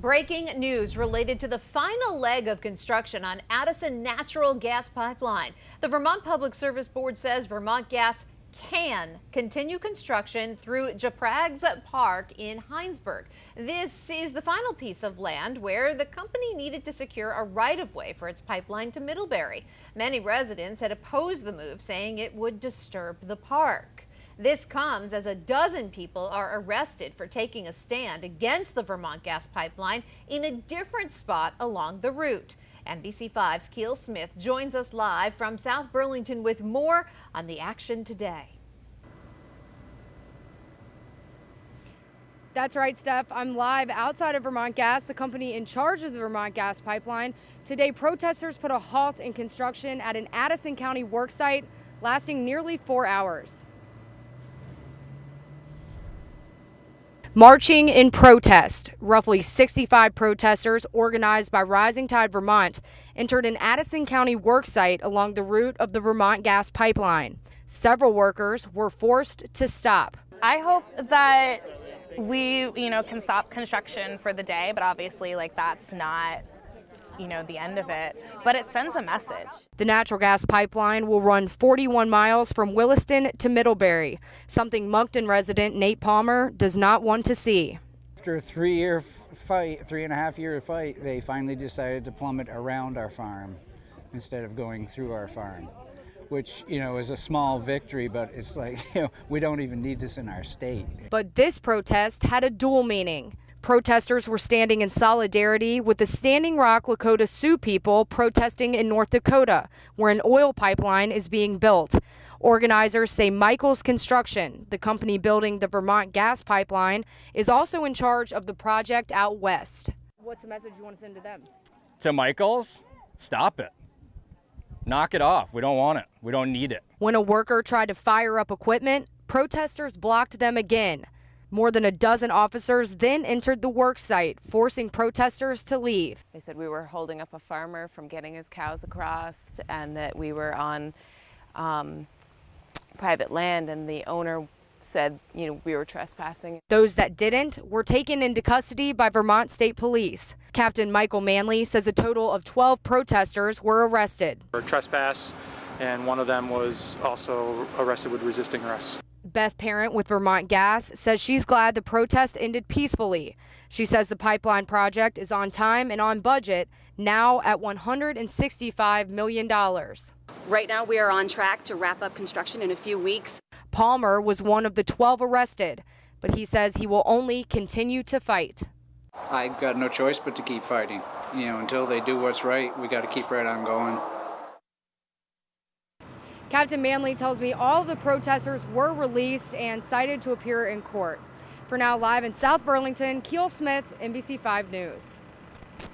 Breaking news related to the final leg of construction on Addison Natural Gas Pipeline. The Vermont Public Service Board says Vermont Gas can continue construction through Japrags Park in Heinsberg. This is the final piece of land where the company needed to secure a right-of-way for its pipeline to Middlebury. Many residents had opposed the move, saying it would disturb the park. This comes as a dozen people are arrested for taking a stand against the Vermont Gas Pipeline in a different spot along the route. NBC5's Keel Smith joins us live from South Burlington with more on the action today. That's right, Steph. I'm live outside of Vermont Gas, the company in charge of the Vermont Gas Pipeline. Today, protesters put a halt in construction at an Addison County work site lasting nearly 4 hours. Marching in protest, roughly 65 protesters organized by Rising Tide Vermont entered an Addison County work site along the route of the Vermont Gas Pipeline. Several workers were forced to stop. I hope that we, can stop construction for the day, but obviously, that's not, the end of it. But it sends a message. The natural gas pipeline will run 41 miles from Williston to Middlebury, something Moncton resident Nate Palmer does not want to see. After a 3.5 year fight, they finally decided to plumb it around our farm instead of going through our farm, which, is a small victory, but it's like, we don't even need this in our state. But this protest had a dual meaning. Protesters were standing in solidarity with the Standing Rock Lakota Sioux people protesting in North Dakota, where an oil pipeline is being built. Organizers say Michaels Construction, the company building the Vermont Gas Pipeline, is also in charge of the project out west. What's the message you want to send to them? To Michaels, stop it. Knock it off. We don't want it. We don't need it. When a worker tried to fire up equipment, protesters blocked them again. More than a dozen officers then entered the work site, forcing protesters to leave. They said we were holding up a farmer from getting his cows across and that we were on private land, and the owner said, we were trespassing. Those that didn't were taken into custody by Vermont State Police. Captain Michael Manley says a total of 12 protesters were arrested. For trespass, and one of them was also arrested with resisting arrest. Beth Parent with Vermont Gas says she's glad the protest ended peacefully. She says the pipeline project is on time and on budget, now at $165 million. Right now we are on track to wrap up construction in a few weeks. Palmer was one of the 12 arrested, but he says he will only continue to fight. I've got no choice but to keep fighting. Until they do what's right, we got to keep right on going. Captain Manley tells me all of the protesters were released and cited to appear in court. For now, live in South Burlington, Keel Smith, NBC5 News.